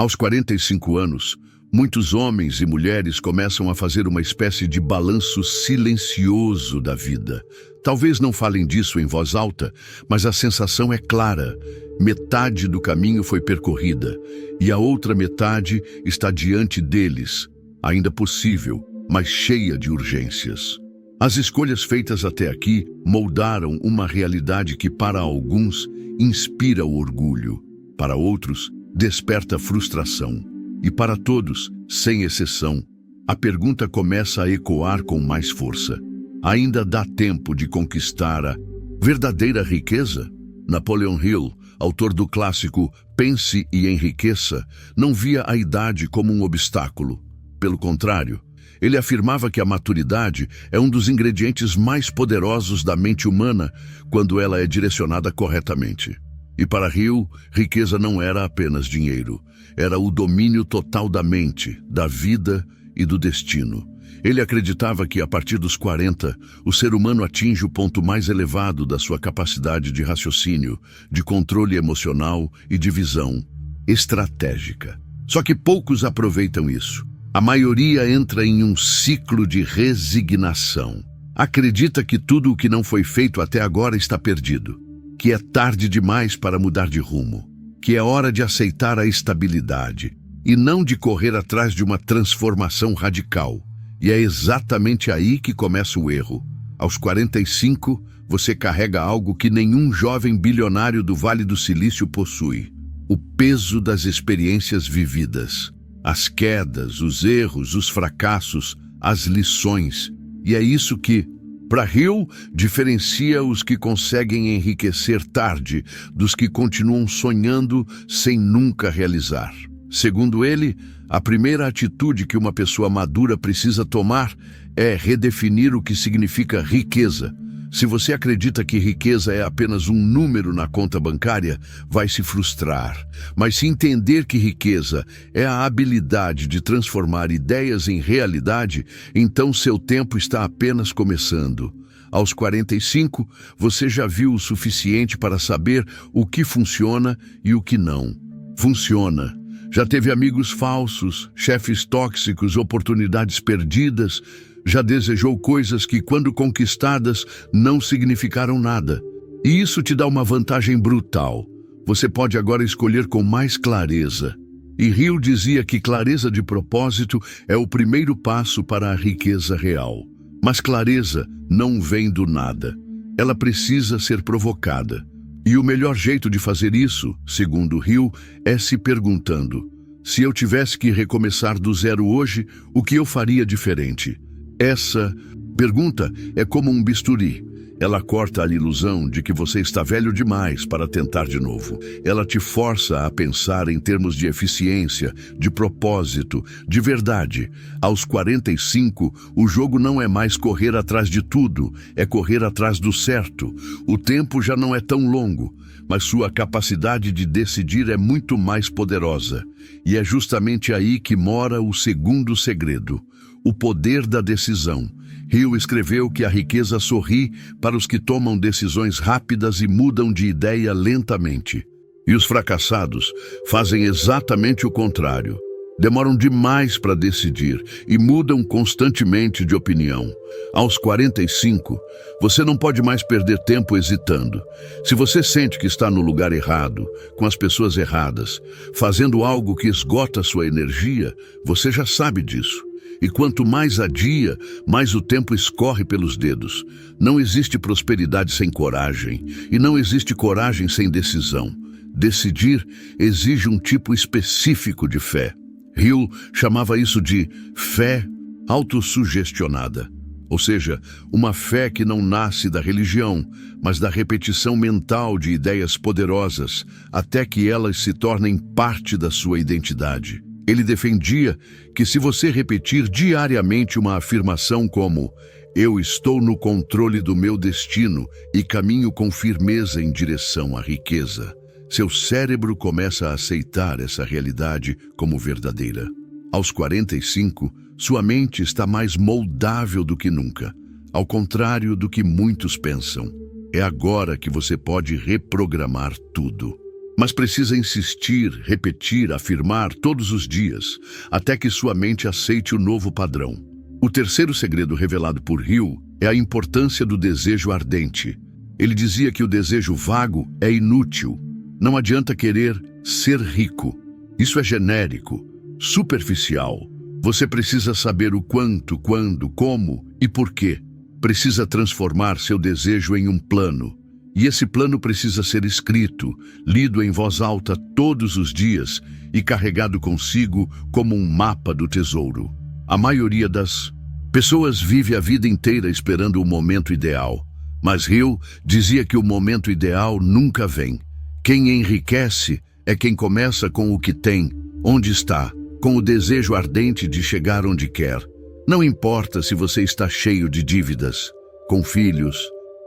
Aos 45 anos, muitos homens e mulheres começam a fazer uma espécie de balanço silencioso da vida. Talvez não falem disso em voz alta, mas a sensação é clara. Metade do caminho foi percorrida e a outra metade está diante deles, ainda possível, mas cheia de urgências. As escolhas feitas até aqui moldaram uma realidade que, para alguns, inspira o orgulho, para outros, desperta frustração. E para todos, sem exceção, a pergunta começa a ecoar com mais força. Ainda dá tempo de conquistar a verdadeira riqueza? Napoleon Hill, autor do clássico Pense e Enriqueça, não via a idade como um obstáculo. Pelo contrário, ele afirmava que a maturidade é um dos ingredientes mais poderosos da mente humana quando ela é direcionada corretamente. E para Hill, riqueza não era apenas dinheiro, era o domínio total da mente, da vida e do destino. Ele acreditava que, a partir dos 40, o ser humano atinge o ponto mais elevado da sua capacidade de raciocínio, de controle emocional e de visão estratégica. Só que poucos aproveitam isso. A maioria entra em um ciclo de resignação. Acredita que tudo o que não foi feito até agora está perdido, que é tarde demais para mudar de rumo, que é hora de aceitar a estabilidade e não de correr atrás de uma transformação radical. E é exatamente aí que começa o erro. Aos 45, você carrega algo que nenhum jovem bilionário do Vale do Silício possui: o peso das experiências vividas. As quedas, os erros, os fracassos, as lições. E é isso que, para Hill, diferencia os que conseguem enriquecer tarde dos que continuam sonhando sem nunca realizar. Segundo ele, a primeira atitude que uma pessoa madura precisa tomar é redefinir o que significa riqueza. Se você acredita que riqueza é apenas um número na conta bancária, vai se frustrar. Mas se entender que riqueza é a habilidade de transformar ideias em realidade, então seu tempo está apenas começando. Aos 45, você já viu o suficiente para saber o que funciona e o que não funciona. Já teve amigos falsos, chefes tóxicos, oportunidades perdidas. Já desejou coisas que, quando conquistadas, não significaram nada. E isso te dá uma vantagem brutal. Você pode agora escolher com mais clareza. E Hill dizia que clareza de propósito é o primeiro passo para a riqueza real. Mas clareza não vem do nada. Ela precisa ser provocada. E o melhor jeito de fazer isso, segundo Hill, é se perguntando: se eu tivesse que recomeçar do zero hoje, o que eu faria diferente? Essa pergunta é como um bisturi. Ela corta a ilusão de que você está velho demais para tentar de novo. Ela te força a pensar em termos de eficiência, de propósito, de verdade. Aos 45, o jogo não é mais correr atrás de tudo, é correr atrás do certo. O tempo já não é tão longo, mas sua capacidade de decidir é muito mais poderosa. E é justamente aí que mora o segundo segredo: o poder da decisão. Hill escreveu que a riqueza sorri para os que tomam decisões rápidas e mudam de ideia lentamente. E os fracassados fazem exatamente o contrário. Demoram demais para decidir e mudam constantemente de opinião. Aos 45, você não pode mais perder tempo hesitando. Se você sente que está no lugar errado, com as pessoas erradas, fazendo algo que esgota sua energia, você já sabe disso. E quanto mais adia, mais o tempo escorre pelos dedos. Não existe prosperidade sem coragem, e não existe coragem sem decisão. Decidir exige um tipo específico de fé. Hill chamava isso de fé autossugestionada. Ou seja, uma fé que não nasce da religião, mas da repetição mental de ideias poderosas, até que elas se tornem parte da sua identidade. Ele defendia que, se você repetir diariamente uma afirmação como "eu estou no controle do meu destino e caminho com firmeza em direção à riqueza", seu cérebro começa a aceitar essa realidade como verdadeira. Aos 45, sua mente está mais moldável do que nunca, ao contrário do que muitos pensam. É agora que você pode reprogramar tudo. Mas precisa insistir, repetir, afirmar todos os dias, até que sua mente aceite o novo padrão. O terceiro segredo revelado por Hill é a importância do desejo ardente. Ele dizia que o desejo vago é inútil. Não adianta querer ser rico. Isso é genérico, superficial. Você precisa saber o quanto, quando, como e por quê. Precisa transformar seu desejo em um plano. E esse plano precisa ser escrito, lido em voz alta todos os dias e carregado consigo como um mapa do tesouro. A maioria das pessoas vive a vida inteira esperando o momento ideal. Mas Hill dizia que o momento ideal nunca vem. Quem enriquece é quem começa com o que tem, onde está, com o desejo ardente de chegar onde quer. Não importa se você está cheio de dívidas, com filhos,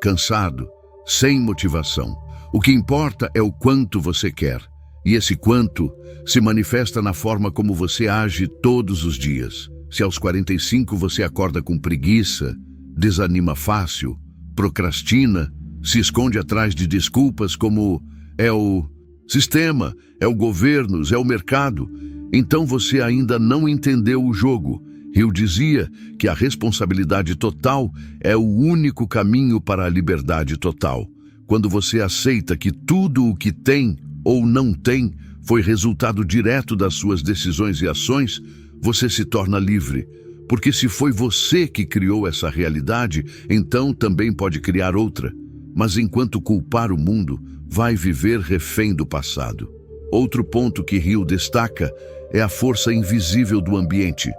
cansado, sem motivação. O que importa é o quanto você quer. E esse quanto se manifesta na forma como você age todos os dias. Se aos 45 você acorda com preguiça, desanima fácil, procrastina, se esconde atrás de desculpas como é o sistema, é o governo, é o mercado, então você ainda não entendeu o jogo. Hill dizia que a responsabilidade total é o único caminho para a liberdade total. Quando você aceita que tudo o que tem ou não tem foi resultado direto das suas decisões e ações, você se torna livre. Porque se foi você que criou essa realidade, então também pode criar outra. Mas enquanto culpar o mundo, vai viver refém do passado. Outro ponto que Hill destaca é a força invisível do ambiente.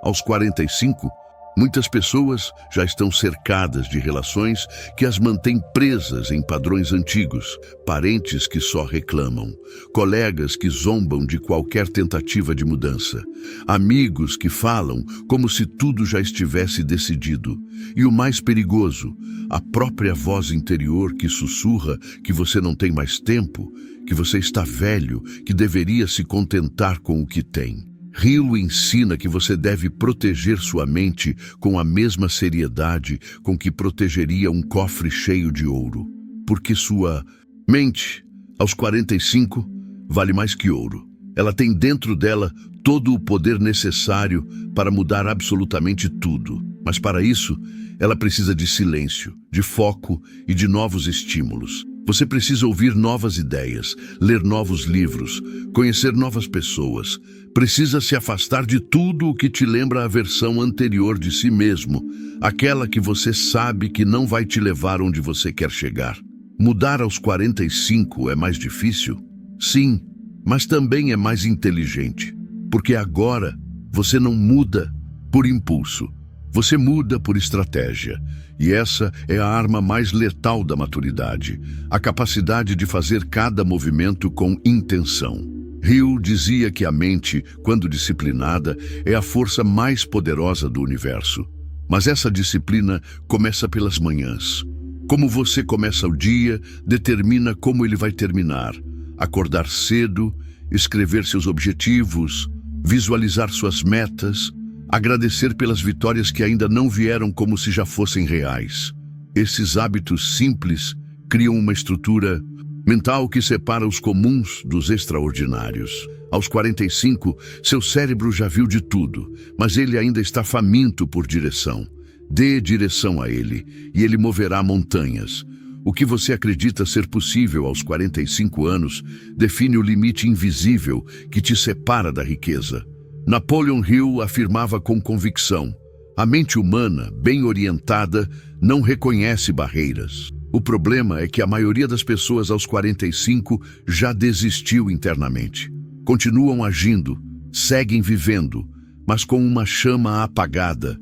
Aos 45, muitas pessoas já estão cercadas de relações que as mantêm presas em padrões antigos, parentes que só reclamam, colegas que zombam de qualquer tentativa de mudança, amigos que falam como se tudo já estivesse decidido. E o mais perigoso, a própria voz interior que sussurra que você não tem mais tempo, que você está velho, que deveria se contentar com o que tem. Hill ensina que você deve proteger sua mente com a mesma seriedade com que protegeria um cofre cheio de ouro. Porque sua mente, aos 45, vale mais que ouro. Ela tem dentro dela todo o poder necessário para mudar absolutamente tudo. Mas para isso, ela precisa de silêncio, de foco e de novos estímulos. Você precisa ouvir novas ideias, ler novos livros, conhecer novas pessoas. Precisa se afastar de tudo o que te lembra a versão anterior de si mesmo, aquela que você sabe que não vai te levar onde você quer chegar. Mudar aos 45 é mais difícil? Sim, mas também é mais inteligente, porque agora você não muda por impulso. Você muda por estratégia, e essa é a arma mais letal da maturidade, a capacidade de fazer cada movimento com intenção. Hill dizia que a mente, quando disciplinada, é a força mais poderosa do universo. Mas essa disciplina começa pelas manhãs. Como você começa o dia, determina como ele vai terminar. Acordar cedo, escrever seus objetivos, visualizar suas metas, agradecer pelas vitórias que ainda não vieram como se já fossem reais. Esses hábitos simples criam uma estrutura mental que separa os comuns dos extraordinários. Aos 45, seu cérebro já viu de tudo, mas ele ainda está faminto por direção. Dê direção a ele, e ele moverá montanhas. O que você acredita ser possível aos 45 anos define o limite invisível que te separa da riqueza. Napoleon Hill afirmava com convicção: a mente humana, bem orientada, não reconhece barreiras. O problema é que a maioria das pessoas aos 45 já desistiu internamente. Continuam agindo, seguem vivendo, mas com uma chama apagada.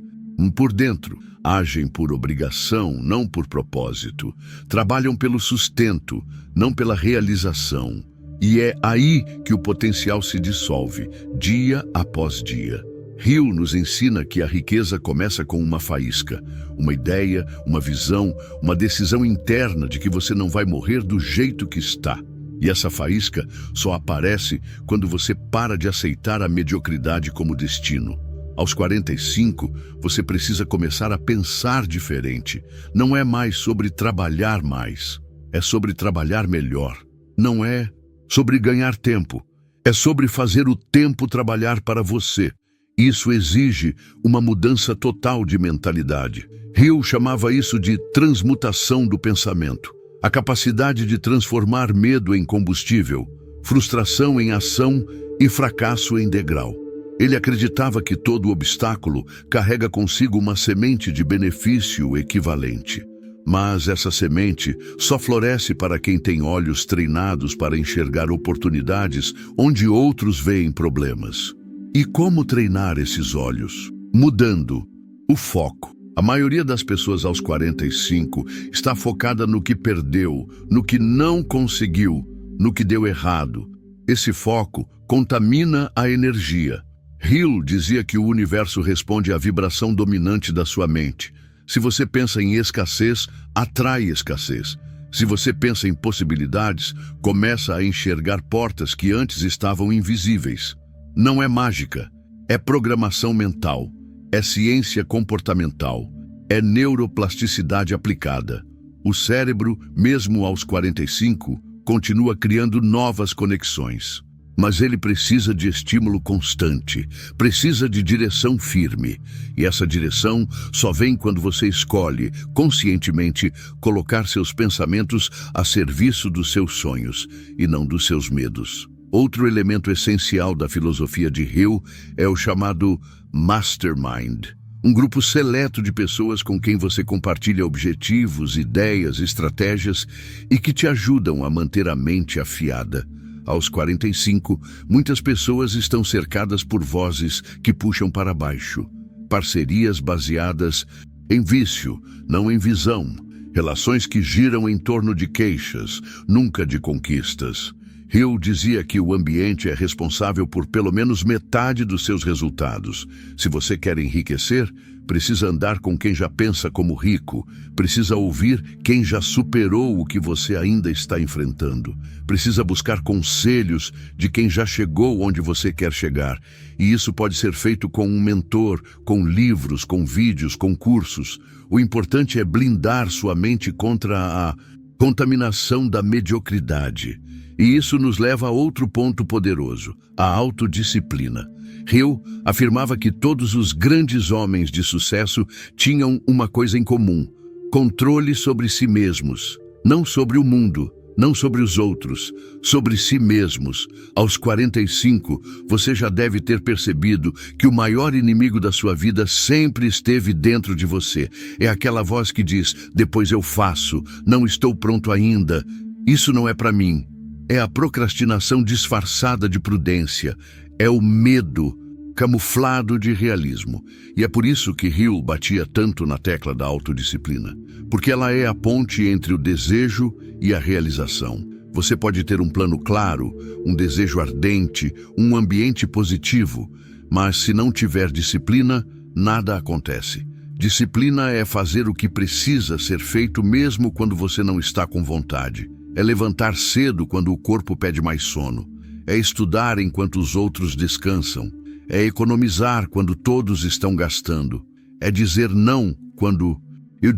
Por dentro, agem por obrigação, não por propósito. Trabalham pelo sustento, não pela realização. E é aí que o potencial se dissolve, dia após dia. Hill nos ensina que a riqueza começa com uma faísca, uma ideia, uma visão, uma decisão interna de que você não vai morrer do jeito que está. E essa faísca só aparece quando você para de aceitar a mediocridade como destino. Aos 45, você precisa começar a pensar diferente. Não é mais sobre trabalhar mais, é sobre trabalhar melhor. Não é sobre ganhar tempo. É sobre fazer o tempo trabalhar para você. Isso exige uma mudança total de mentalidade. Hill chamava isso de transmutação do pensamento. A capacidade de transformar medo em combustível, frustração em ação e fracasso em degrau. Ele acreditava que todo obstáculo carrega consigo uma semente de benefício equivalente. Mas essa semente só floresce para quem tem olhos treinados para enxergar oportunidades onde outros veem problemas. E como treinar esses olhos? Mudando o foco. A maioria das pessoas aos 45 está focada no que perdeu, no que não conseguiu, no que deu errado. Esse foco contamina a energia. Hill dizia que o universo responde à vibração dominante da sua mente. Se você pensa em escassez, atrai escassez. Se você pensa em possibilidades, começa a enxergar portas que antes estavam invisíveis. Não é mágica, é programação mental, é ciência comportamental, é neuroplasticidade aplicada. O cérebro, mesmo aos 45, continua criando novas conexões. Mas ele precisa de estímulo constante, precisa de direção firme. E essa direção só vem quando você escolhe, conscientemente, colocar seus pensamentos a serviço dos seus sonhos e não dos seus medos. Outro elemento essencial da filosofia de Hill é o chamado Mastermind. Um grupo seleto de pessoas com quem você compartilha objetivos, ideias, estratégias e que te ajudam a manter a mente afiada. Aos 45, muitas pessoas estão cercadas por vozes que puxam para baixo. Parcerias baseadas em vício, não em visão. Relações que giram em torno de queixas, nunca de conquistas. Hill dizia que o ambiente é responsável por pelo menos metade dos seus resultados. Se você quer enriquecer, precisa andar com quem já pensa como rico, precisa ouvir quem já superou o que você ainda está enfrentando, precisa buscar conselhos de quem já chegou onde você quer chegar. E isso pode ser feito com um mentor, com livros, com vídeos, com cursos. O importante é blindar sua mente contra a contaminação da mediocridade. E isso nos leva a outro ponto poderoso, a autodisciplina. Hill afirmava que todos os grandes homens de sucesso tinham uma coisa em comum: controle sobre si mesmos, não sobre o mundo, não sobre os outros, sobre si mesmos. Aos 45, você já deve ter percebido que o maior inimigo da sua vida sempre esteve dentro de você. É aquela voz que diz: depois eu faço, não estou pronto ainda, isso não é para mim. É a procrastinação disfarçada de prudência, é o medo camuflado de realismo. E é por isso que Hill batia tanto na tecla da autodisciplina, porque ela é a ponte entre o desejo e a realização. Você pode ter um plano claro, um desejo ardente, um ambiente positivo, mas se não tiver disciplina, nada acontece. Disciplina é fazer o que precisa ser feito mesmo quando você não está com vontade. É levantar cedo quando o corpo pede mais sono. É estudar enquanto os outros descansam. É economizar quando todos estão gastando. É dizer não quando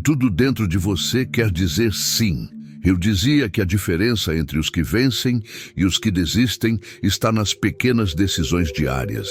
tudo dentro de você quer dizer sim. Eu dizia que a diferença entre os que vencem e os que desistem está nas pequenas decisões diárias.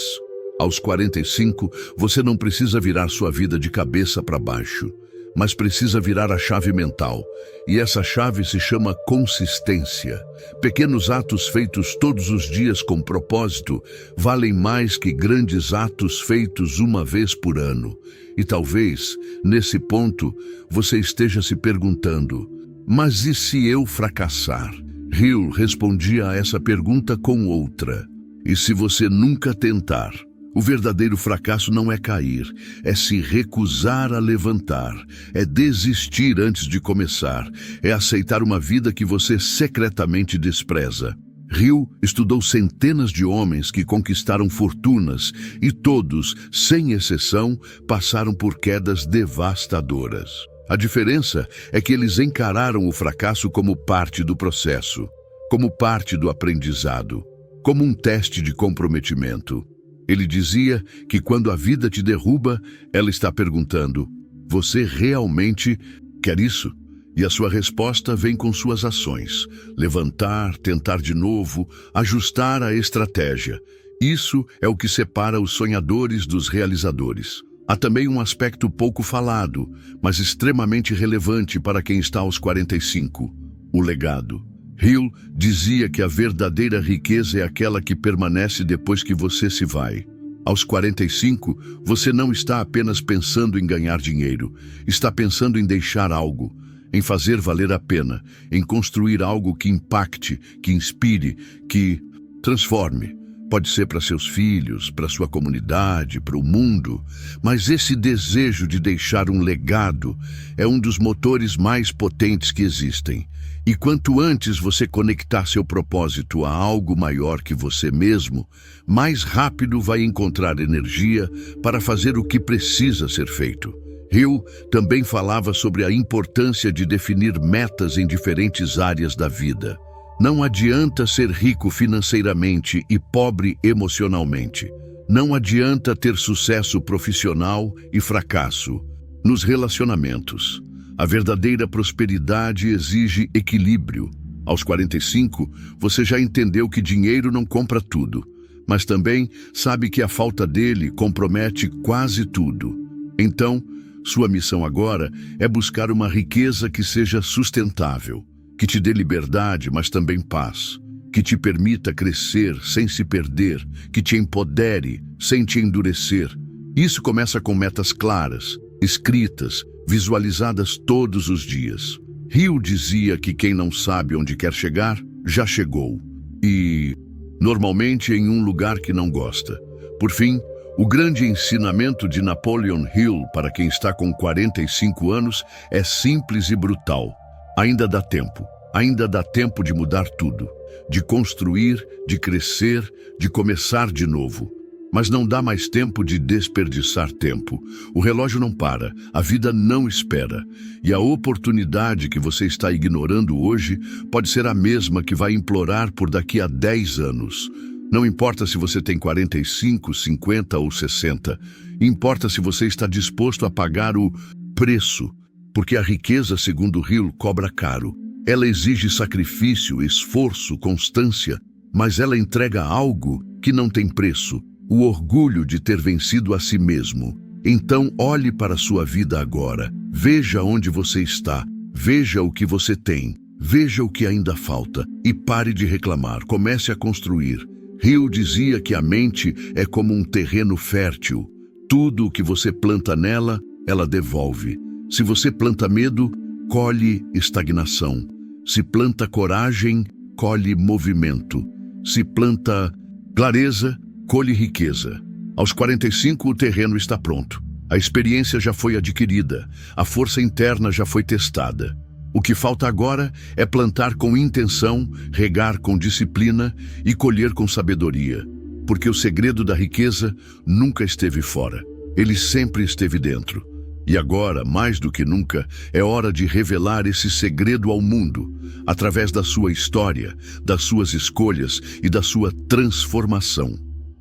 Aos 45, você não precisa virar sua vida de cabeça para baixo, mas precisa virar a chave mental. E essa chave se chama consistência. Pequenos atos feitos todos os dias com propósito valem mais que grandes atos feitos uma vez por ano. E talvez, nesse ponto, você esteja se perguntando: mas e se eu fracassar? Hill respondia a essa pergunta com outra: e se você nunca tentar? O verdadeiro fracasso não é cair, é se recusar a levantar, é desistir antes de começar, é aceitar uma vida que você secretamente despreza. Hill estudou centenas de homens que conquistaram fortunas e todos, sem exceção, passaram por quedas devastadoras. A diferença é que eles encararam o fracasso como parte do processo, como parte do aprendizado, como um teste de comprometimento. Ele dizia que quando a vida te derruba, ela está perguntando: você realmente quer isso? E a sua resposta vem com suas ações. Levantar, tentar de novo, ajustar a estratégia. Isso é o que separa os sonhadores dos realizadores. Há também um aspecto pouco falado, mas extremamente relevante para quem está aos 45, o legado. Hill dizia que a verdadeira riqueza é aquela que permanece depois que você se vai. Aos 45, você não está apenas pensando em ganhar dinheiro, está pensando em deixar algo, em fazer valer a pena, em construir algo que impacte, que inspire, que transforme. Pode ser para seus filhos, para sua comunidade, para o mundo, mas esse desejo de deixar um legado é um dos motores mais potentes que existem. E quanto antes você conectar seu propósito a algo maior que você mesmo, mais rápido vai encontrar energia para fazer o que precisa ser feito. Hill também falava sobre a importância de definir metas em diferentes áreas da vida. Não adianta ser rico financeiramente e pobre emocionalmente. Não adianta ter sucesso profissional e fracasso nos relacionamentos. A verdadeira prosperidade exige equilíbrio. Aos 45, você já entendeu que dinheiro não compra tudo, mas também sabe que a falta dele compromete quase tudo. Então, sua missão agora é buscar uma riqueza que seja sustentável, que te dê liberdade, mas também paz, que te permita crescer sem se perder, que te empodere sem te endurecer. Isso começa com metas claras, escritas, visualizadas todos os dias. Hill dizia que quem não sabe onde quer chegar, já chegou. E, normalmente, em um lugar que não gosta. Por fim, o grande ensinamento de Napoleon Hill para quem está com 45 anos é simples e brutal. Ainda dá tempo. Ainda dá tempo de mudar tudo. De construir, de crescer, de começar de novo. Mas não dá mais tempo de desperdiçar tempo. O relógio não para, a vida não espera. E a oportunidade que você está ignorando hoje pode ser a mesma que vai implorar por daqui a 10 anos. Não importa se você tem 45, 50 ou 60. Importa se você está disposto a pagar o preço. Porque a riqueza, segundo Hill, cobra caro. Ela exige sacrifício, esforço, constância, mas ela entrega algo que não tem preço. O orgulho de ter vencido a si mesmo. Então olhe para a sua vida agora. Veja onde você está. Veja o que você tem. Veja o que ainda falta. E pare de reclamar. Comece a construir. Hill dizia que a mente é como um terreno fértil. Tudo o que você planta nela, ela devolve. Se você planta medo, colhe estagnação. Se planta coragem, colhe movimento. Se planta clareza, colhe riqueza. Aos 45, o terreno está pronto. A experiência já foi adquirida. A força interna já foi testada. O que falta agora é plantar com intenção, regar com disciplina e colher com sabedoria. Porque o segredo da riqueza nunca esteve fora. Ele sempre esteve dentro. E agora, mais do que nunca, é hora de revelar esse segredo ao mundo, através da sua história, das suas escolhas e da sua transformação.